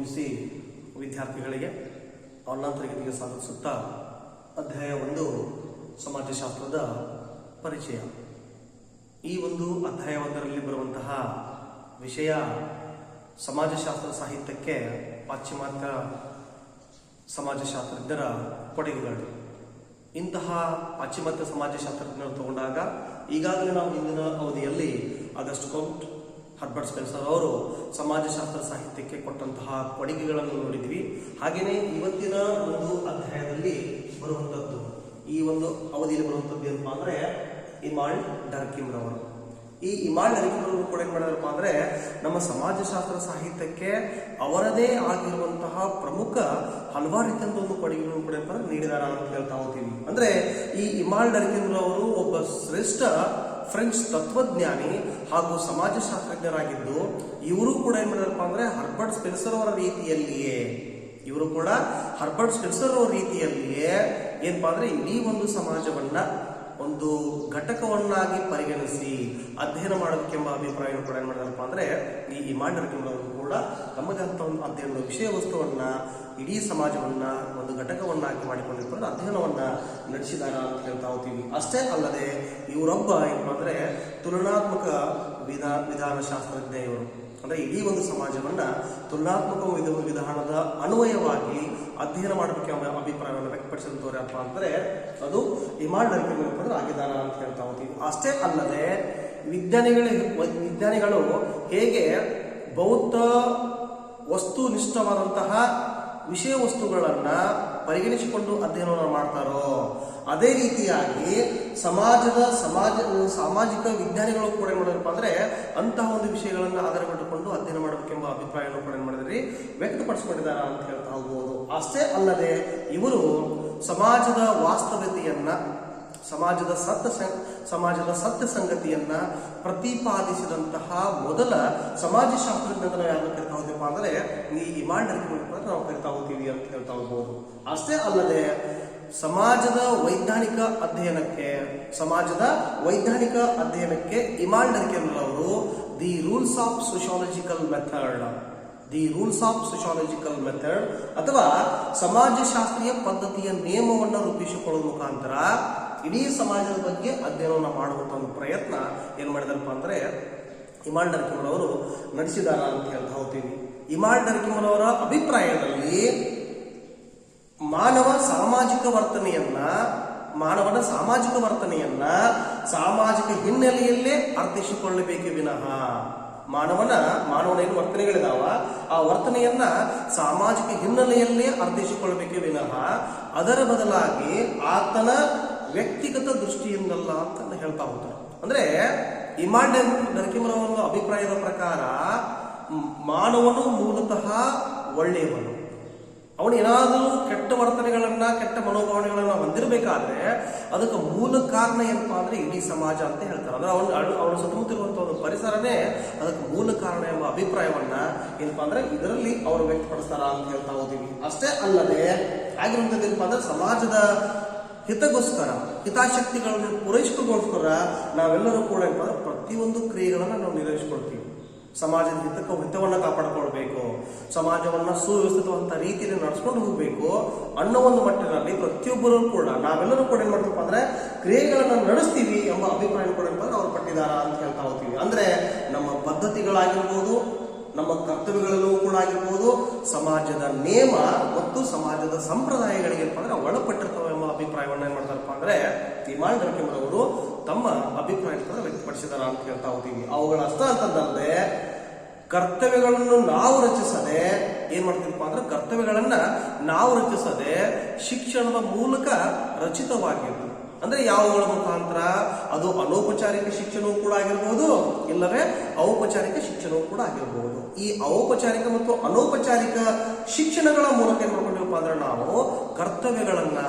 PUC ವಿದ್ಯಾರ್ಥಿಗಳಿಗೆ online ತರಗತಿಗೆ ಸ್ವಾಗತಿಸುತ್ತಾ ಅಧ್ಯಾಯ 1 ಸಮಾಜಶಾಸ್ತ್ರದ ಪರಿಚಯ. ಈ ಒಂದು ಅಧ್ಯಾಯ 1ರಲ್ಲಿ ಬರುವಂತಹ ವಿಷಯ ಸಮಾಜಶಾಸ್ತ್ರ ಸಾಹಿತ್ಯಕ್ಕೆ ಪಾಶ್ಚಿಮಾತ್ಯ ಸಮಾಜಶಾಸ್ತ್ರಜ್ಞರ ಕೊಡುಗೆಗಳು. ಇಂತಹ ಪಾಶ್ಚಿಮಾತ್ಯ ಸಮಾಜಶಾಸ್ತ್ರಜ್ಞರು ತಗೊಂಡಾಗ ಈಗಾಗಲೇ ನಾವು ಹಿಂದಿನ ಅವಧಿಯಲ್ಲಿ ಆಗಸ್ಟ್ ಕೌಂಟ್, ಹರ್ಬರ್ಟ್ ಸ್ಪೆನ್ಸರ್ ಅವರು ಸಮಾಜಶಾಸ್ತ್ರ ಸಾಹಿತ್ಯಕ್ಕೆ ಕೊಟ್ಟಂತಹ ಕೊಡುಗೆಗಳನ್ನು ನೋಡಿದ್ವಿ. ಹಾಗೆಯೇ ಇವತ್ತಿನ ಒಂದು ಅಧ್ಯಾಯದಲ್ಲಿ ಬರುವಂಥದ್ದು, ಈ ಒಂದು ಅವಧಿಯಲ್ಲಿ ಬರುವಂಥದ್ದು ಏನಪ್ಪಾ ಅಂದ್ರೆ ಇಮಾಲ್ಡ್ ಡರ್ಕಿಮ್ ರವರು. ಈ ಇಮಾಲ್ಡ್ ಡರ್ಕಿಮ್ ರವರು ಕೂಡ ಏನ್ ಮಾಡಿದಾರಪ್ಪ ಅಂದ್ರೆ ನಮ್ಮ ಸಮಾಜಶಾಸ್ತ್ರ ಸಾಹಿತ್ಯಕ್ಕೆ ಅವರದೇ ಆಗಿರುವಂತಹ ಪ್ರಮುಖ ಹಲವಾರು ರೀತಿಯಂತ ಒಂದು ಕೊಡುಗೆಗಳನ್ನು ಕೂಡ ನೀಡಿದಾರ ಅಂತ ಹೇಳ್ತಾ ಹೋಗ್ತೀವಿ. ಅಂದ್ರೆ ಈ ಇಮಾಲ್ಡ್ ಡರ್ಕಿಮ್ ರವರು ಒಬ್ಬ ಶ್ರೇಷ್ಠ ಫ್ರೆಂಚ್ ತತ್ವಜ್ಞಾನಿ ಹಾಗೂ ಸಮಾಜಶಾಸ್ತ್ರಜ್ಞರಾಗಿದ್ದು, ಇವರು ಕೂಡ ಏನ್ ಮಾಡಿದಾರಪ್ಪ ಅಂದ್ರೆ ಹರ್ಬರ್ಟ್ ಸ್ಪೆನ್ಸರ್ ಅವರ ರೀತಿಯಲ್ಲಿಯೇ ಏನಪ್ಪಾ ಅಂದ್ರೆ ಇಡೀ ಒಂದು ಸಮಾಜವನ್ನ ಒಂದು ಘಟಕವನ್ನಾಗಿ ಪರಿಗಣಿಸಿ ಅಧ್ಯಯನ ಮಾಡೋದಕ್ಕೆಂಬ ಅಭಿಪ್ರಾಯ ಕೂಡ ಏನ್ ಮಾಡಿದಾರಪ್ಪ ಅಂದ್ರೆ ಈ ಇಮಾಲ್ಡ್ ಡರ್ಕಿಮ್ ರವರು ಕೂಡ ತಮ್ಮದೇ ಅಂತ ಒಂದು ಅಧ್ಯಯನದ ವಿಷಯ ವಸ್ತುವನ್ನ ಇಡೀ ಸಮಾಜವನ್ನ ಒಂದು ಘಟಕವನ್ನಾಗಿ ಮಾಡಿಕೊಂಡಿರ್ತಾರೆ, ಅಧ್ಯಯನವನ್ನ ನಡೆಸಿದಾರ ಅಂತ ಹೇಳ್ತಾ ಹೋಗ್ತೀವಿ. ಅಷ್ಟೇ ಅಲ್ಲದೆ ಇವರೊಬ್ಬ ಏನಪ್ಪಾ ಅಂದ್ರೆ ತುಲನಾತ್ಮಕ ವಿಧಾನಶಾಸ್ತ್ರಜ್ಞ. ಇವರು ಅಂದ್ರೆ ಇಡೀ ಒಂದು ಸಮಾಜವನ್ನ ತುಲನಾತ್ಮಕ ವಿಧಾನದ ಅನ್ವಯವಾಗಿ ಅಧ್ಯಯನ ಮಾಡಬೇಕೆಂಬ ಅಭಿಪ್ರಾಯವನ್ನು ವ್ಯಕ್ತಪಡಿಸಿದವರು ಯಾರಪ್ಪ ಅಂದ್ರೆ ಅದು ಇಮಾಲ್ಡ್ ಡರ್ಕಿಮ್ ರವರು ಆಗಿದಾರ ಅಂತ ಹೇಳ್ತಾ ಹೋಗ್ತೀವಿ. ಅಷ್ಟೇ ಅಲ್ಲದೆ ವಿಜ್ಞಾನಿಗಳು ಹೇಗೆ ಭೌತ ವಸ್ತುನಿಷ್ಠವಾದಂತಹ ವಿಷಯ ವಸ್ತುಗಳನ್ನ ಪರಿಗಣಿಸಿಕೊಂಡು ಅಧ್ಯಯನವನ್ನು ಮಾಡ್ತಾರೋ, ಅದೇ ರೀತಿಯಾಗಿ ಸಾಮಾಜಿಕ ವಿಜ್ಞಾನಿಗಳು ಕೂಡ ಏನ್ ಮಾಡಿದ್ರಪ್ಪ ಅಂದ್ರೆ ಅಂತಹ ಒಂದು ವಿಷಯಗಳನ್ನ ಆಧಾರಪಟ್ಟುಕೊಂಡು ಅಧ್ಯಯನ ಮಾಡಬೇಕೆಂಬ ಅಭಿಪ್ರಾಯವನ್ನು ಕೂಡ ಏನ್ ಮಾಡಿದ್ರಿ ವ್ಯಕ್ತಪಡಿಸಿಕೊಂಡಿದ್ದಾರ ಅಂತ ಹೇಳ್ತಾ ಹೋಗ್ಬೋದು. ಅಷ್ಟೇ ಅಲ್ಲದೆ ಇವರು ಸಮಾಜದ ವಾಸ್ತವತೆಯನ್ನ, ಸಮಾಜದ ಸತ್ಯ ಸಂಗತಿಯನ್ನ ಪ್ರತಿಪಾದಿಸಿದಂತಹ ಮೊದಲ ಸಮಾಜಶಾಸ್ತ್ರಜ್ಞರನ್ನು ಯಾರು ಕರಿತಾ ಹೋಗ್ತೀವಪ್ಪ ಅಂದ್ರೆ ಈ ಇಮಾಲ್ಡ್ ಡರ್ಕಿಮ್ ನಾವು ಕರಿತಾ ಹೋಗ್ತೀವಿ ಅಂತ ಹೇಳ್ತಾ ಹೋಗ್ಬೋದು. ಅಷ್ಟೇ ಅಲ್ಲದೆ ಸಮಾಜದ ವೈಜ್ಞಾನಿಕ ಅಧ್ಯಯನಕ್ಕೆ ಇಮಾಲ್ಡ್ ಡರ್ಕಿಮ್ ರವರು the rules of sociological method ಅಥವಾ ಸಮಾಜಶಾಸ್ತ್ರೀಯ ಪದ್ಧತಿಯ ನಿಯಮವನ್ನು ರೂಪಿಸಿಕೊಳ್ಳುವ ಮುಖಾಂತರ ಇಡೀ ಸಮಾಜದ ಬಗ್ಗೆ ಅಧ್ಯಯನವನ್ನು ಮಾಡುವಂತ ಒಂದು ಪ್ರಯತ್ನ ಏನ್ ಮಾಡಿದಾರಪ್ಪ ಅಂದ್ರೆ ಇಮಾಲ್ಡ್ ಡರ್ಕಿಮ್ ರವರು ನಡೆಸಿದಾರ ಅಂತ ಹೇಳ್ತಾ ಹೋಗ್ತೀವಿ. ಇಮಾಲ್ಡ್ ಡರ್ಕಿಮ್ ರವರ ಅಭಿಪ್ರಾಯದಲ್ಲಿ ಮಾನವನ ಸಾಮಾಜಿಕ ವರ್ತನೆಯನ್ನ ಸಾಮಾಜಿಕ ಹಿನ್ನೆಲೆಯಲ್ಲೇ ಅರ್ಥೈಸಿಕೊಳ್ಳಬೇಕೆ ವಿನಃ ಮಾನವನ ಏನು ವರ್ತನೆಗಳಿದಾವ ಆ ವರ್ತನೆಯನ್ನ ಸಾಮಾಜಿಕ ಹಿನ್ನೆಲೆಯಲ್ಲೇ ಅರ್ಥೈಸಿಕೊಳ್ಳಬೇಕೆ ವಿನಃ ಅದರ ಬದಲಾಗಿ ಆತನ ವ್ಯಕ್ತಿಗತ ದೃಷ್ಟಿಯಿಂದಲ್ಲ ಅಂತ ಹೇಳ್ತಾ ಹೋಗ್ತಾರೆ. ಅಂದ್ರೆ ಇಮಾಲ್ಡ್ ಡರ್ಕಿಮ್ ರವರ ಅಭಿಪ್ರಾಯದ ಪ್ರಕಾರ ಮಾನವನು ಮೂಲತಃ ಒಳ್ಳೆಯವನು. ಅವನು ಏನಾದರೂ ಕೆಟ್ಟ ವರ್ತನೆಗಳನ್ನ, ಕೆಟ್ಟ ಮನೋಭಾವನೆಗಳನ್ನ ಹೊಂದಿರಬೇಕಾದ್ರೆ ಅದಕ್ಕೆ ಮೂಲ ಕಾರಣ ಏನಪ್ಪಾ ಅಂದ್ರೆ ಇಡೀ ಸಮಾಜ ಅಂತ ಹೇಳ್ತಾರೆ. ಅಂದ್ರೆ ಅವನ ಸುತ್ತಮುತ್ತ ಇರುವಂತಹ ಒಂದು ಪರಿಸರನೇ ಅದಕ್ಕೆ ಮೂಲ ಕಾರಣ ಎಂಬ ಅಭಿಪ್ರಾಯವನ್ನ ಏನಪ್ಪಾ ಅಂದ್ರೆ ಇದರಲ್ಲಿ ಅವರು ವ್ಯಕ್ತಪಡಿಸ್ತಾರ ಅಂತ ಹೇಳ್ತಾ ಹೋಗ್ತೀವಿ. ಅಷ್ಟೇ ಅಲ್ಲದೆ ಆಗಿರುವಂತದ್ದು ಏನಪ್ಪಾ ಅಂದ್ರೆ ಸಮಾಜದ ಹಿತಾಸಕ್ತಿಗಳನ್ನು ಪೂರೈಸಿಕೊಳ್ಳೋಸ್ಕರ ನಾವೆಲ್ಲರೂ ಕೂಡ ಏನಪ್ಪಾ ಅಂದ್ರೆ ಪ್ರತಿಯೊಂದು ಕ್ರಿಯೆಗಳನ್ನ ನಾವು ನಿರ್ವಹಿಸಿಕೊಳ್ತೀವಿ. ಸಮಾಜದ ಹಿತವನ್ನ ಕಾಪಾಡಿಕೊಳ್ಬೇಕು, ಸಮಾಜವನ್ನ ಸುವ್ಯವಸ್ಥಿತವಂತ ರೀತಿಯಲ್ಲಿ ನಡೆಸ್ಕೊಂಡು ಹೋಗ್ಬೇಕು ಅನ್ನೋ ಒಂದು ಮಟ್ಟಿನಲ್ಲಿ ಪ್ರತಿಯೊಬ್ಬರು ಕೂಡ ನಾವೆಲ್ಲರೂ ಕೂಡ ಏನ್ ಮಾಡ್ತೀವಿ ಅಂದ್ರೆ ಕ್ರಿಯೆಗಳನ್ನ ನಡೆಸ್ತೀವಿ ಎಂಬ ಅಭಿಪ್ರಾಯ ಕೂಡ ಅವ್ರು ಪಟ್ಟಿದಾರ ಅಂತ ಹೇಳ್ತಾ ಹೋಗ್ತೀವಿ. ಅಂದ್ರೆ ನಮ್ಮ ಪದ್ಧತಿಗಳಾಗಿರ್ಬೋದು, ನಮ್ಮ ಕರ್ತವ್ಯಗಳಲ್ಲೂ ಕೂಡ ಆಗಿರ್ಬೋದು, ಸಮಾಜದ ನಿಯಮ ಮತ್ತು ಸಮಾಜದ ಸಂಪ್ರದಾಯಗಳಿಗೆ ಅಂದ್ರೆ ಒಳಪಟ್ಟಿರ್ತವೆ ಎಂಬ ಅಭಿಪ್ರಾಯವನ್ನ ಏನ್ ಮಾಡ್ತಾರಪ್ಪ ಅಂದ್ರೆ ಇಮಾಲ್ಡ್ ಡರ್ಕಿಮ್ ರವರು ತಮ್ಮ ಅಭಿಪ್ರಾಯ ವ್ಯಕ್ತಪಡಿಸಿದಾರ ಅಂತ ಹೇಳ್ತಾ ಹೋಗ್ತೀವಿ. ಅವುಗಳಷ್ಟ ಅಂತಂದ್ರೆ ಕರ್ತವ್ಯಗಳನ್ನು ನಾವು ರಚಿಸದೆ ಏನ್ ಮಾಡ್ತೀವಪ್ಪ ಅಂದ್ರೆ ಕರ್ತವ್ಯಗಳನ್ನ ನಾವು ರಚಿಸದೆ ಶಿಕ್ಷಣದ ಮೂಲಕ ರಚಿತವಾಗಿರ್ತೀವಿ. ಅಂದ್ರೆ ಯಾವುಗಳ ಮುಖಾಂತರ ಅದು ಅನೌಪಚಾರಿಕ ಶಿಕ್ಷಣವೂ ಕೂಡ ಆಗಿರ್ಬೋದು, ಇಲ್ಲವೇ ಔಪಚಾರಿಕ ಶಿಕ್ಷಣವೂ ಕೂಡ ಆಗಿರ್ಬೋದು. ಈ ಔಪಚಾರಿಕ ಮತ್ತು ಅನೌಪಚಾರಿಕ ಶಿಕ್ಷಣಗಳ ಮೂಲಕ ಏನ್ ಮಾಡ್ಕೊಂಡಿವಪ್ಪ ಅಂದ್ರೆ ನಾವು ಕರ್ತವ್ಯಗಳನ್ನ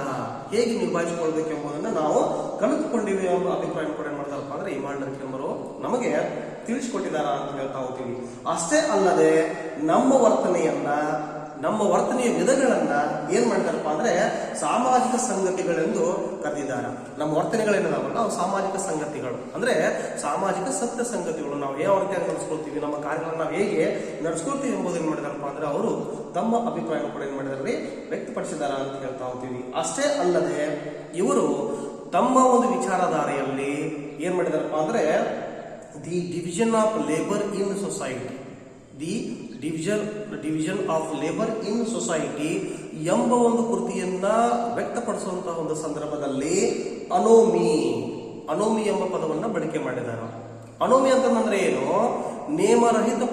ಹೇಗೆ ನಿಭಾಯಿಸಿಕೊಳ್ಬೇಕೆಂಬುದನ್ನ ನಾವು ಕಲಿತುಕೊಂಡಿವಿ ಎಂಬ ಅಭಿಪ್ರಾಯ ಕೂಡ ಏನ್ ಮಾಡ್ತಾರಪ್ಪ ಅಂದ್ರೆ ಇಮಾಲ್ಡ್ ಡರ್ಕಿಮ್ ರವರು ನಮಗೆ ತಿಳಿಸಿಕೊಟ್ಟಿದಾರ ಅಂತ ಹೇಳ್ತಾ ಹೋಗ್ತೀವಿ. ಅಷ್ಟೇ ಅಲ್ಲದೆ ನಮ್ಮ ವರ್ತನೆಯನ್ನ ನಮ್ಮ ವರ್ತನೆಯ ವಿಧಗಳನ್ನ ಏನ್ ಮಾಡಿದಾರಪ್ಪ ಅಂದ್ರೆ ಸಾಮಾಜಿಕ ಸಂಗತಿಗಳೆಂದು ಕರೆದಿದ್ದಾರೆ. ನಮ್ಮ ವರ್ತನೆಗಳೇನಿದಾವಲ್ಲ ಅವು ಸಾಮಾಜಿಕ ಸಂಗತಿಗಳು, ಅಂದ್ರೆ ಸಾಮಾಜಿಕ ಸತ್ಯ ಸಂಗತಿಗಳು. ನಾವು ಯಾವ ರೀತಿಯಾಗಿ ನಡೆಸ್ಕೊಳ್ತೀವಿ, ನಮ್ಮ ಕಾರ್ಯಗಳನ್ನ ನಾವು ಹೇಗೆ ನಡೆಸ್ಕೊಳ್ತೀವಿ ಎಂಬುದು ಏನ್ ಮಾಡಿದಾರಪ್ಪ ಅಂದ್ರೆ ಅವರು ತಮ್ಮ ಅಭಿಪ್ರಾಯ ಕೂಡ ಏನ್ ಮಾಡಿದಾರೆ ವ್ಯಕ್ತಪಡಿಸಿದಾರ ಅಂತ ಹೇಳ್ತಾ ಹೋಗ್ತೀವಿ. ಅಷ್ಟೇ ಅಲ್ಲದೆ ಇವರು ತಮ್ಮ ಒಂದು ವಿಚಾರಧಾರೆಯಲ್ಲಿ ಏನ್ ಮಾಡಿದಾರಪ್ಪ ಅಂದ್ರೆ the division of labour in society, the division of labour in society ಎಂಬ ಒಂದು ಕೃತಿಯನ್ನ ವ್ಯಕ್ತಪಡಿಸುವಂತಹ ಒಂದು ಸಂದರ್ಭದಲ್ಲಿ ಅನೋಮಿ ಎಂಬ ಪದವನ್ನ ಬಳಕೆ ಮಾಡಿದ್ದಾರೆ. ಅನೋಮಿ ಅಂತಂದ್ರೆ ಏನು? ನೇಮರಹಿತ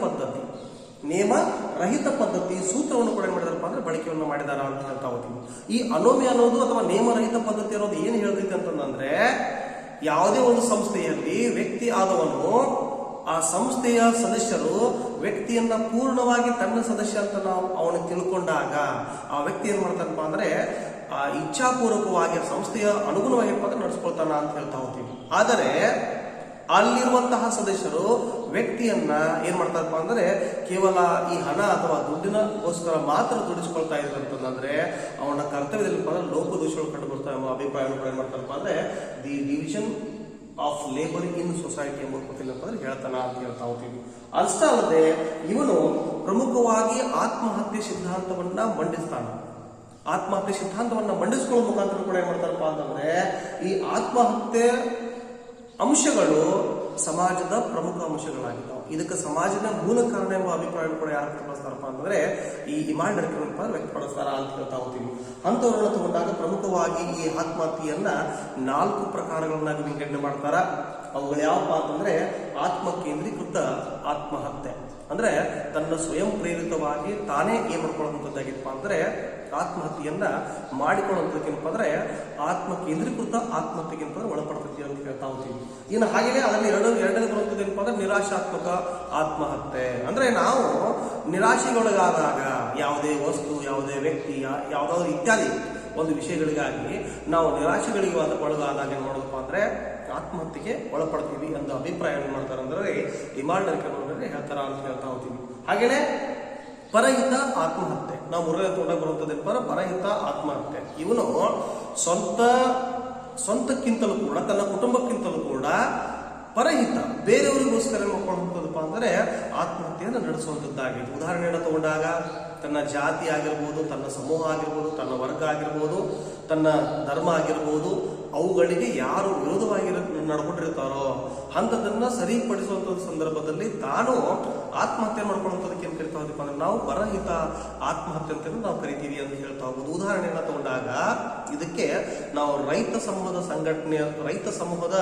ಪದ್ಧತಿ ಸೂತ್ರವನ್ನು ಕೂಡ ಏನ್ ಮಾಡಿದಾರಪ್ಪ ಅಂದ್ರೆ ಬಳಕೆಯನ್ನು ಮಾಡಿದಾರ ಅಂತ ಹೇಳ್ತಾ ಹೋಗ್ತೀವಿ. ಈ ಅನೋಮಿ ಅನ್ನೋದು ಅಥವಾ ನೇಮರಹಿತ ಪದ್ಧತಿ ಅನ್ನೋದು ಏನು ಹೇಳ್ತೈತೆ ಅಂತಂದ್ರೆ, ಯಾವುದೇ ಒಂದು ಸಂಸ್ಥೆಯಲ್ಲಿ ವ್ಯಕ್ತಿ ಆದವನು ಆ ಸಂಸ್ಥೆಯ ಸದಸ್ಯರು ವ್ಯಕ್ತಿಯನ್ನ ಪೂರ್ಣವಾಗಿ ತನ್ನ ಸದಸ್ಯ ಅಂತ ನಾವು ಅವನಿಗೆ ತಿಳ್ಕೊಂಡಾಗ ಆ ವ್ಯಕ್ತಿ ಏನ್ ಮಾಡ್ತಾನಪ್ಪ ಅಂದ್ರೆ ಆ ಇಚ್ಛಾಪೂರ್ವಕವಾಗಿ ಸಂಸ್ಥೆಯ ಅನುಗುಣವಾಗಿ ನಡೆಸ್ಕೊಳ್ತಾನ ಅಂತ ಹೇಳ್ತಾ ಹೋಗ್ತೀವಿ. ಆದರೆ ಅಲ್ಲಿರುವಂತಹ ಸದಸ್ಯರು ವ್ಯಕ್ತಿಯನ್ನ ಏನ್ ಮಾಡ್ತಾರಪ್ಪ ಅಂದ್ರೆ ಕೇವಲ ಈ ಹಣ ಅಥವಾ ದುಡ್ಡಿನಗೋಸ್ಕರ ಮಾತ್ರ ದುಡಿಸ್ಕೊಳ್ತಾ ಇದ್ರು ಅಂತಂದ್ರೆ ಅವನ ಕರ್ತವ್ಯದಲ್ಲಿ ಲೋಪದೋಷಗಳು ಕಂಡು ಬರ್ತಾ ಎಂಬ ಅಭಿಪ್ರಾಯ ಏನ್ ಮಾಡ್ತಾರಪ್ಪ ಅಂದ್ರೆ the division of labour in society ಎಂಬ ಹೇಳ್ತಾನ ಅಂತ ಹೇಳ್ತಾ ಹೋಗ್ತೀವಿ. ಅಷ್ಟೇ ಅಲ್ಲದೆ ಇವನು ಪ್ರಮುಖವಾಗಿ ಆತ್ಮಹತ್ಯೆ ಸಿದ್ಧಾಂತವನ್ನ ಮಂಡಿಸ್ತಾನ. ಆತ್ಮಹತ್ಯೆ ಸಿದ್ಧಾಂತವನ್ನ ಮಂಡಿಸ್ಕೊಳ್ಳೋ ಮುಖಾಂತರ ಕೂಡ ಏನ್ ಮಾಡ್ತಾರಪ್ಪ ಅಂತಂದ್ರೆ ಈ ಆತ್ಮಹತ್ಯೆ ಅಂಶಗಳು ಸಮಾಜದ ಪ್ರಮುಖ ಅಂಶಗಳಾಗಿದ್ದಾವೆ. ಇದಕ್ಕೆ ಸಮಾಜದ ಮೂಲ ಕಾರಣ ಎಂಬ ಅಭಿಪ್ರಾಯ ಕೂಡ ಯಾರು ವ್ಯಕ್ತಪಡಿಸ್ತಾರಪ್ಪ ಅಂತಂದ್ರೆ ಈ ಇಮಾನ್ ಡರ್ಕಿನ್ ವ್ಯಕ್ತಪಡಿಸ್ತಾರ ಅಂತ ಹೇಳ್ತಾ ಹೋಗ್ತೀವಿ. ಅಂತವರನ್ನ ತಗೊಂಡಾಗ ಪ್ರಮುಖವಾಗಿ ಈ ಆತ್ಮಹತ್ಯೆಯನ್ನ 4 ಪ್ರಕಾರಗಳನ್ನಾಗಿ ವಿಂಗಡಣೆ ಮಾಡ್ತಾರ. ಅವುಗಳು ಯಾವಪ್ಪ ಅಂತಂದ್ರೆ ಆತ್ಮಕೇಂದ್ರೀಕೃತ ಆತ್ಮಹತ್ಯೆ, ಅಂದ್ರೆ ತನ್ನ ಸ್ವಯಂ ಪ್ರೇರಿತವಾಗಿ ತಾನೇ ಏನ್ ಮಾಡ್ಕೊಳ್ಳುವಂಥದ್ದಾಗಿತ್ತಪ್ಪ ಅಂದ್ರೆ ಆತ್ಮಹತ್ಯೆಯನ್ನ ಮಾಡಿಕೊಳ್ಳುವಂಥದ್ದಕ್ಕೇನಪ್ಪ ಅಂದ್ರೆ ಆತ್ಮ ಕೇಂದ್ರೀಕೃತ ಆತ್ಮಹತ್ಯೆಗಿಂತ ಒಳಪಡ್ತೈತಿ ಅಂತ ಹೇಳ್ತಾ ಹೋಗ್ತೀವಿ. ಇನ್ನು ಹಾಗೆಯೇ ಅದರಲ್ಲಿ ಎರಡನೇ ಬರುವಂಥದ್ದು ಏನಪ್ಪ ಅಂದ್ರೆ ನಿರಾಶಾತ್ಮಕ ಆತ್ಮಹತ್ಯೆ, ಅಂದ್ರೆ ನಾವು ನಿರಾಶೆಗೊಳಗಾದಾಗ ಯಾವುದೇ ವಸ್ತು, ಯಾವುದೇ ವ್ಯಕ್ತಿ, ಯಾವುದಾದ್ರು ಇತ್ಯಾದಿ ಒಂದು ವಿಷಯಗಳಿಗಾಗಿ ನಾವು ನಿರಾಶೆಗಳಿಗೆ ಒಳಗಾದಾಗ ಏನ್ ಮಾಡೋದಪ್ಪ ಅಂದ್ರೆ ಆತ್ಮಹತ್ಯೆಗೆ ಒಳಪಡ್ತೀವಿ ಅಂತ ಅಭಿಪ್ರಾಯ ಏನ್ ಮಾಡ್ತಾರೆ ಅಂದ್ರೆ ಇಮಾನ್ ಡರ್ಕಿನ್ ಹೇಳ್ತಾರ ಅಂತ ಹೇಳ್ತಾ ಹೋಗ್ತೀವಿ. ಹಾಗೇನೆ ಪರಹಿತ ಆತ್ಮಹತ್ಯೆ, ನಾವು ಮೂರನೇ ತೋಟ ಬರುವಂತದ್ದೇನಪ್ಪ ಪರಹಿತ ಆತ್ಮಹತ್ಯೆ. ಇವನು ಸ್ವಂತಕ್ಕಿಂತಲೂ ಕೂಡ ತನ್ನ ಕುಟುಂಬಕ್ಕಿಂತಲೂ ಕೂಡ ಪರಹಿತ ಬೇರೆಯವರಿಗೋಸ್ಕರ ಮಾಡ್ಕೊಳ್ಳುವಂಥದ್ದಪ್ಪ ಅಂದರೆ ಆತ್ಮಹತ್ಯೆಯನ್ನು ನಡೆಸುವಂಥದ್ದಾಗಿದೆ. ಉದಾಹರಣೆಯನ್ನು ತಗೊಂಡಾಗ ತನ್ನ ಜಾತಿ ಆಗಿರ್ಬೋದು, ತನ್ನ ಸಮೂಹ ಆಗಿರ್ಬೋದು, ತನ್ನ ವರ್ಗ ಆಗಿರ್ಬೋದು, ತನ್ನ ಧರ್ಮ ಆಗಿರ್ಬೋದು, ಅವುಗಳಿಗೆ ಯಾರು ವಿರೋಧವಾಗಿ ನಡ್ಕೊಂಡಿರ್ತಾರೋ ಅಂಥದನ್ನ ಸರಿಪಡಿಸುವಂಥ ಸಂದರ್ಭದಲ್ಲಿ ತಾನು ಆತ್ಮಹತ್ಯೆ ಮಾಡ್ಕೊಳ್ಳುವಂಥದಕ್ಕೆ ಏನು ಕರಿತಾ ಹೋದಪ್ಪ ಅಂದ್ರೆ ನಾವು ಪರಹಿತ ಆತ್ಮಹತ್ಯೆ ಅಂತ ನಾವು ಕರಿತೀವಿ ಅಂತ ಹೇಳ್ತಾ ಹೋಗ್ಬೋದು. ಉದಾಹರಣೆಯನ್ನು ತಗೊಂಡಾಗ ಇದಕ್ಕೆ ನಾವು ರೈತ ಸಮೂಹದ ಸಂಘಟನೆ, ರೈತ ಸಮೂಹದ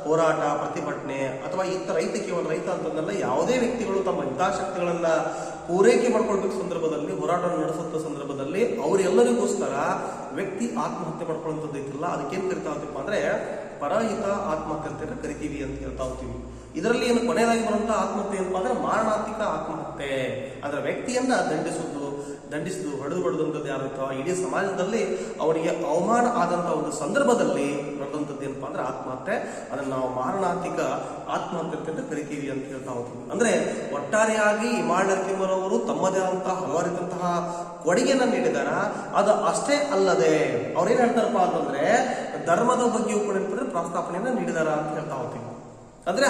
ಹೋರಾಟ, ಪ್ರತಿಭಟನೆ ಅಥವಾ ರೈತ ಕೇವಲ ರೈತ ಅಂತಂದಲ್ಲ, ಯಾವುದೇ ವ್ಯಕ್ತಿಗಳು ತಮ್ಮ ಹಿತಾಸಕ್ತಿಗಳನ್ನ ಪೂರೈಕೆ ಮಾಡ್ಕೊಳ್ಬೇಕು ಸಂದರ್ಭದಲ್ಲಿ, ಹೋರಾಟ ನಡೆಸುವಂತ ಸಂದರ್ಭದಲ್ಲಿ ಅವರೆಲ್ಲರಿಗೋಸ್ಕರ ವ್ಯಕ್ತಿ ಆತ್ಮಹತ್ಯೆ ಮಾಡ್ಕೊಳ್ಳುವಂಥದ್ದು ಐತಿಲ್ಲ, ಅದಕ್ಕೇನು ಕರಿತಾ ಹೋಗ್ತಪ್ಪ ಅಂದ್ರೆ ಪರಹಿತ ಆತ್ಮಹತ್ಯೆ ಅಂತ ಕರಿತೀವಿ ಅಂತ ಹೇಳ್ತಾ ಹೋಗ್ತೀವಿ. ಇದರಲ್ಲಿ ಏನು ಕೊನೆಯದಾಗಿ ಬರುವಂತ ಆತ್ಮಹತ್ಯೆ ಏನಪ್ಪಾ ಅಂದ್ರೆ ಮಾರಣಾಂತಿಕ ಆತ್ಮಹತ್ಯೆ, ಅದರ ವ್ಯಕ್ತಿಯನ್ನ ದಂಡಿಸುದು ಹೊಡೆದಂಥದ್ದು ಯಾರುತ್ತೋ ಇಡೀ ಸಮಾಜದಲ್ಲಿ ಅವರಿಗೆ ಅವಮಾನ ಆದಂತ ಒಂದು ಸಂದರ್ಭದಲ್ಲಿ ನಡೆದಂಥದ್ದು ಏನಪ್ಪಾ ಅಂದ್ರೆ ಆತ್ಮಹತ್ಯೆ, ಅದನ್ನ ನಾವು ಮಾರಣಾಂತಿಕ ಆತ್ಮಹತ್ಯೆ ಅಂತ ಕರಿತೀವಿ ಅಂತ ಹೇಳ್ತಾ ಹೋಗ್ತೀವಿ. ಅಂದ್ರೆ ಒಟ್ಟಾರೆಯಾಗಿ ಇಮಾನ್ ಡರ್ಕಿನ್ ಅವರು ತಮ್ಮದೇ ಆದಂತಹ ಹಲವಾರಿದಂತಹ ಕೊಡುಗೆಯನ್ನು ನೀಡಿದಾರ. ಅದು ಅಷ್ಟೇ ಅಲ್ಲದೆ ಅವ್ರೇನ್ ಹೇಳ್ತಾರಪ್ಪ ಅಂತಂದ್ರೆ ಧರ್ಮದ ಬಗ್ಗೆಯೂ ಕೂಡ ಏನಂತಂದ್ರೆ ಪ್ರಸ್ತಾಪನೆಯನ್ನ ನೀಡಿದಾರ ಅಂತ ಹೇಳ್ತಾ ಹೋಗ್ತೀವಿ. ಅಂದ್ರೆ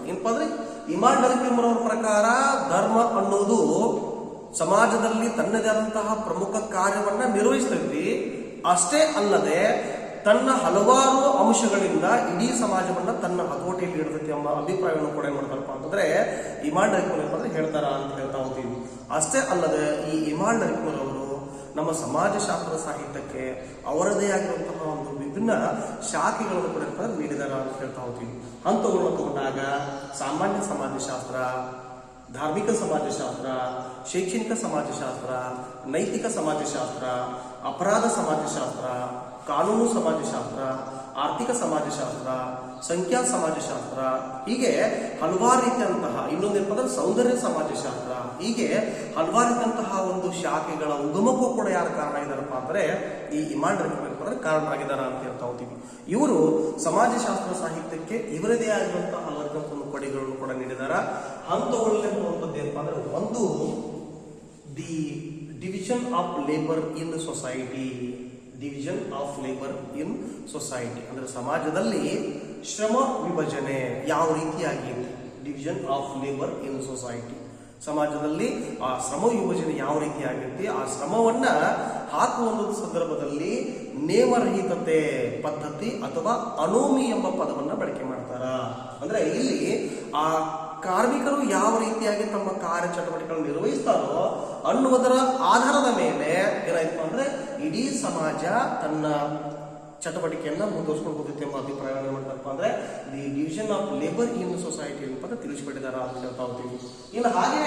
ಏನಪ್ಪ ಅಂದ್ರೆ ಇಮಾನ್ ಡರ್ಕಿನ್ ಅವರ ಪ್ರಕಾರ ಧರ್ಮ ಅನ್ನೋದು ಸಮಾಜದಲ್ಲಿ ತನ್ನದೇ ಆದಂತಹ ಪ್ರಮುಖ ಕಾರ್ಯವನ್ನ ನಿರ್ವಹಿಸ್ತೈತಿ. ಅಷ್ಟೇ ಅಲ್ಲದೆ ತನ್ನ ಹಲವಾರು ಅಂಶಗಳಿಂದ ಇಡೀ ಸಮಾಜವನ್ನ ತನ್ನ ಹತೋಟಿಯಲ್ಲಿ ಇಡತೈತಿ ಎಂಬ ಅಭಿಪ್ರಾಯವನ್ನು ಕೂಡ ಏನ್ ಮಾಡ್ತಾರಪ್ಪ ಅಂತಂದ್ರೆ ಇಮಾನ್ ಡರ್ಕಿನ್ ಅಂದ್ರೆ ಹೇಳ್ತಾರ ಅಂತ ಹೇಳ್ತಾ ಹೋಗ್ತೀವಿ. ಅಷ್ಟೇ ಅಲ್ಲದೆ ಈ ಇಮಾನ್ ಡರ್ಕಿನ್ ಅವರು ನಮ್ಮ ಸಮಾಜಶಾಸ್ತ್ರ ಸಾಹಿತ್ಯಕ್ಕೆ ಅವರದೇ ಆಗಿರುವಂತಹ ಒಂದು ವಿಭಿನ್ನ ಶಾಖೆಗಳನ್ನು ಕೂಡ ನೀಡಿದಾರ ಅಂತ ಹೇಳ್ತಾ ಹೋಗ್ತೀವಿ. ಅಂತವುಗಳನ್ನು ತಗೊಂಡಾಗ ಸಾಮಾನ್ಯ ಸಮಾಜಶಾಸ್ತ್ರ, ಧಾರ್ಮಿಕ ಸಮಾಜಶಾಸ್ತ್ರ, ಶೈಕ್ಷಣಿಕ ಸಮಾಜಶಾಸ್ತ್ರ, ನೈತಿಕ ಸಮಾಜಶಾಸ್ತ್ರ, ಅಪರಾಧ ಸಮಾಜಶಾಸ್ತ್ರ, ಕಾನೂನು ಸಮಾಜಶಾಸ್ತ್ರ, ಆರ್ಥಿಕ ಸಮಾಜಶಾಸ್ತ್ರ, ಸಂಖ್ಯಾ ಸಮಾಜಶಾಸ್ತ್ರ, ಹೀಗೆ ಹಲವಾರು ರೀತಿಯಂತಹ ಇನ್ನೊಂದೇನಪ್ಪ ಅಂದ್ರೆ ಸೌಂದರ್ಯ ಸಮಾಜಶಾಸ್ತ್ರ, ಹೀಗೆ ಹಲವಾರು ರೀತಿಯಂತಹ ಒಂದು ಶಾಖೆಗಳ ಉಗಮಕ್ಕೂ ಕೂಡ ಯಾರು ಕಾರಣ ಆಗಿದಾರಪ್ಪ ಅಂದ್ರೆ ಈ ಇಮಾನ್ ಡರ್ಕಿನ್ ಕಾರಣರಾಗಿದ್ದಾರೆ ಅಂತ ಹೇಳ್ತಾ ಹೋಗ್ತೀವಿ. ಇವರು ಸಮಾಜಶಾಸ್ತ್ರ ಸಾಹಿತ್ಯಕ್ಕೆ ಇವರದೇ ಆಗಿರುವಂತಹ ಹಲವಾರು ಒಂದು ಕೊಡುಗೆಗಳನ್ನು ಕೂಡ ನೀಡಿದಾರ. ಅಂತವುಗಳಲ್ಲಿ ಬರುವಂತದ್ದು ಏನಪ್ಪಾ ಅಂದ್ರೆ ಒಂದು the division of labour in society. Division of labour in society ಅಂದ್ರೆ ಸಮಾಜದಲ್ಲಿ ಶ್ರಮ ವಿಭಜನೆ ಯಾವ ರೀತಿಯಾಗಿ, division of labour in society, ಸಮಾಜದಲ್ಲಿ ಆ ಶ್ರಮ ವಿಭಜನೆ ಯಾವ ರೀತಿಯಾಗಿರುತ್ತೆ, ಆ ಶ್ರಮವನ್ನ ಹಾಕುವ ಒಂದು ಸಂದರ್ಭದಲ್ಲಿ ನೇಮರಹಿತತೆ ಪದ್ಧತಿ ಅಥವಾ ಅನೋಮಿ ಎಂಬ ಪದವನ್ನ ಬಳಕೆ ಮಾಡ್ತಾರ. ಅಂದ್ರೆ ಇಲ್ಲಿ ಆ ಕಾರ್ಮಿಕರು ಯಾವ ರೀತಿಯಾಗಿ ತಮ್ಮ ಕಾರ್ಯ ಚಟುವಟಿಕೆಗಳನ್ನು ನಿರ್ವಹಿಸ್ತಾರೋ ಅನ್ನುವುದರ ಆಧಾರದ ಮೇಲೆ ಏನಾಯ್ತು ಅಂದ್ರೆ ಇಡೀ ಸಮಾಜ ತನ್ನ ಚಟುವಟಿಕೆಯನ್ನ ಮುಂದುವರ್ಸ್ಕೊಂಡು ಹೋಗುತ್ತೆ ಎಂಬ ಅಭಿಪ್ರಾಯವನ್ನು ಮಾಡ್ತಾರಪ್ಪ ಅಂದ್ರೆ the division of labour in society ಅಂತ ತಿಳಿಸಿಕೊಟ್ಟಿದಾರ ಅಂತ ಹೇಳ್ತಾ ಹೋಗ್ತೀವಿ. ಇನ್ನು ಹಾಗೆ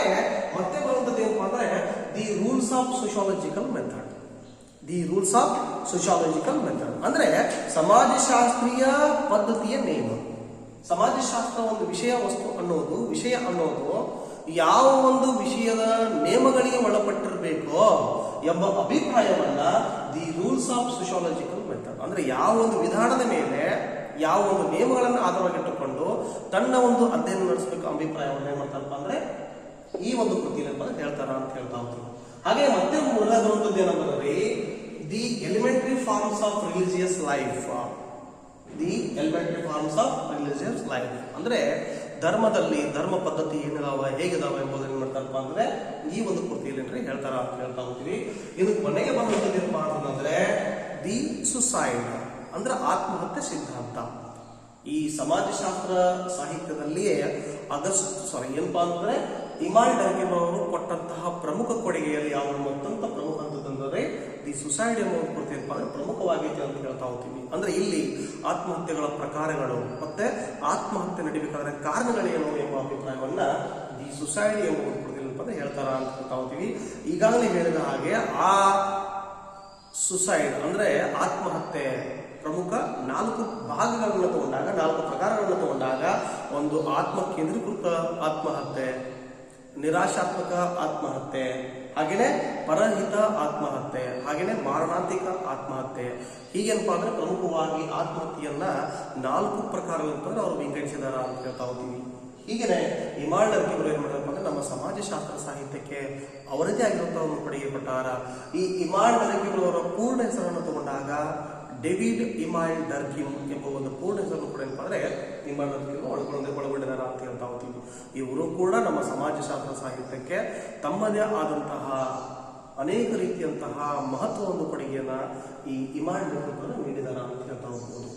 ಮತ್ತೆ ಬರುವಂತದ್ದು ಏನಪ್ಪಾ ಅಂದ್ರೆ the rules of sociological method. The rules of sociological method ಅಂದ್ರೆ ಸಮಾಜಶಾಸ್ತ್ರೀಯ ಪದ್ಧತಿಯ ನಿಯಮ. ಸಮಾಜಶಾಸ್ತ್ರ ಒಂದು ವಿಷಯ ಅನ್ನೋದು ಯಾವ ಒಂದು ವಿಷಯದ ನಿಯಮಗಳಿಗೆ ಒಳಪಟ್ಟಿರಬೇಕೋ ಎಂಬ ಅಭಿಪ್ರಾಯವನ್ನ the rules of sociological method ಅಂದ್ರೆ ಯಾವ ಒಂದು ವಿಧಾನದ ಮೇಲೆ ಯಾವ ಒಂದು ನಿಯಮಗಳನ್ನು ಆಧಾರವಾಗಿಟ್ಟುಕೊಂಡು ತನ್ನ ಒಂದು ಅಧ್ಯಯನ ನಡೆಸಬೇಕು ಅಭಿಪ್ರಾಯವನ್ನು ಏನ್ ಮಾಡ್ತಾರಪ್ಪ ಅಂದ್ರೆ ಈ ಒಂದು ಕೃತಿಯಲ್ಲಿ ಹೇಳ್ತಾರ ಅಂತ ಹೇಳ್ತಾ ಹೋಗ್ತೀವಿ. ಹಾಗೆ ಮತ್ತೆ ಮೂರನೇದು ಏನಂದ್ರೆ the elementary forms of religious life. The elementary forms of religious life ಅಂದ್ರೆ ಧರ್ಮದಲ್ಲಿ ಧರ್ಮ ಪದ್ಧತಿ ಏನಿದಾವ ಹೇಗಿದಾವ ಎಂಬುದನ್ನು ಮಾಡ್ತಾರಪ್ಪ ಅಂದ್ರೆ ಈ ಒಂದು ಕೃತಿಯಲ್ಲಿ ಹೇಳ್ತಾರ ಅಂತ ಹೇಳ್ತಾ ಹೋಗ್ತೀವಿ. ಇದು ಕೊನೆಗೆ ಬಂದಂಥದ್ದು ಏನಪ್ಪ ಅಂತಂದ್ರೆ ದಿ ಸುಸೈಡ್ ಅಂದ್ರೆ ಆತ್ಮಹತ್ಯೆ ಸಿದ್ಧಾಂತ. ಈ ಸಮಾಜಶಾಸ್ತ್ರ ಸಾಹಿತ್ಯದಲ್ಲಿಯೇ ಏನಪ್ಪಾ ಅಂದ್ರೆ ಇಮಾಲ್ ಡರ್ಕಿಮ್ ಅವರು ಕೊಟ್ಟಂತಹ ಪ್ರಮುಖ ಕೊಡುಗೆಯಲ್ಲಿ ಯಾವ ಅತ್ಯಂತ ಪ್ರಮುಖ ಅಂತಂದ್ರೆ ದಿ ಸುಸೈಡ್ ಎಂಬ ಕೃತಿ ಪ್ರಮುಖವಾಗೈತೆ ಅಂತ ಹೇಳ್ತಾ ಹೋಗ್ತೀವಿ. ಅಂದ್ರೆ ಇಲ್ಲಿ ಆತ್ಮಹತ್ಯೆಗಳ ಪ್ರಕಾರಗಳು ಮತ್ತೆ ಆತ್ಮಹತ್ಯೆ ನಡಿಬೇಕಾದ್ರೆ ಕಾರಣಗಳೇನು ಎಂಬ ಅಭಿಪ್ರಾಯವನ್ನ ದಿ ಸುಸೈಡ್ ಎಂಬ ಕೃತಿಯಲ್ಲಿ ಹೇಳ್ತಾರ ಅಂತ ಹೇಳ್ತಾ ಹೋಗ್ತೀವಿ. ಈಗಾಗಲೇ ಹೇಳಿದ ಹಾಗೆ ಆ ಸುಸೈಡ್ ಅಂದ್ರೆ ಆತ್ಮಹತ್ಯೆ ಪ್ರಮುಖ 4 ಭಾಗಗಳನ್ನು ತಗೊಂಡಾಗ 4 ಪ್ರಕಾರಗಳನ್ನು ತಗೊಂಡಾಗ ಒಂದು ಆತ್ಮ ಕೇಂದ್ರೀಕೃತ ಆತ್ಮಹತ್ಯೆ, ನಿರಾಶಾತ್ಮಕ ಆತ್ಮಹತ್ಯೆ, ಹಾಗೇನೆ ಪರಹಿತ ಆತ್ಮಹತ್ಯೆ, ಹಾಗೇನೆ ಮಾರಣಾಂತಿಕ ಆತ್ಮಹತ್ಯೆ, ಹೀಗೇನಪ್ಪಾ ಅಂದ್ರೆ ಪ್ರಮುಖವಾಗಿ ಆತ್ಮಹತ್ಯೆಯನ್ನ 4 ಪ್ರಕಾರಗಳಂತಂದ್ರೆ ಅವರು ವಿಂಗಡಿಸಿದಾರ ಅಂತ ಹೇಳ್ತಾ ಹೋಗ್ತೀವಿ. ಹೀಗೇನೆ ಇಮಾಲ್ ಡರ್ಕಿಮ್ ಏನ್ ಮಾಡ್ತಾರಪ್ಪ ಅಂದ್ರೆ ನಮ್ಮ ಸಮಾಜಶಾಸ್ತ್ರ ಸಾಹಿತ್ಯಕ್ಕೆ ಅವರದೇ ಆಗಿರುವಂತಹ ಒಂದು ಕೊಡುಗೆ ಕೊಟ್ಟಾರ. ಈ ಇಮಾಲ್ ಡರ್ಕಿಮ್ ಅವರ ಪೂರ್ಣ ಹೆಸರನ್ನು ತಗೊಂಡಾಗ ಡೇವಿಡ್ ಇಮಾಲ್ ಡರ್ಕಿಮ್ ಎಂಬ ಒಂದು ಪೂರ್ಣ ಹೆಸರನ್ನು ಕೂಡ ಏನಪ್ಪ ಅಂದ್ರೆ ಇಮಾಲ್ ಡರ್ಕಿಮ್ ಒಳಗೊಂಡಿದಾರ ಅಂತ ಹೇಳ್ತಾ ಹೋಗ್ತೀವಿ. ಇವರು ಕೂಡ ನಮ್ಮ ಸಮಾಜಶಾಸ್ತ್ರ ಸಾಹಿತ್ಯಕ್ಕೆ ತಮ್ಮದೇ ಆದಂತಹ ಅನೇಕ ರೀತಿಯಂತಹ ಮಹತ್ವವನ್ನು ಕೊಡುಗೆಯನ್ನ ಈ ಇಮಾಲ್ ಡರ್ಕಿಮ್ ನೀಡಿದಾರ ಅಂತ ಹೇಳ್ತಾ ಹೋಗ್ಬೋದು.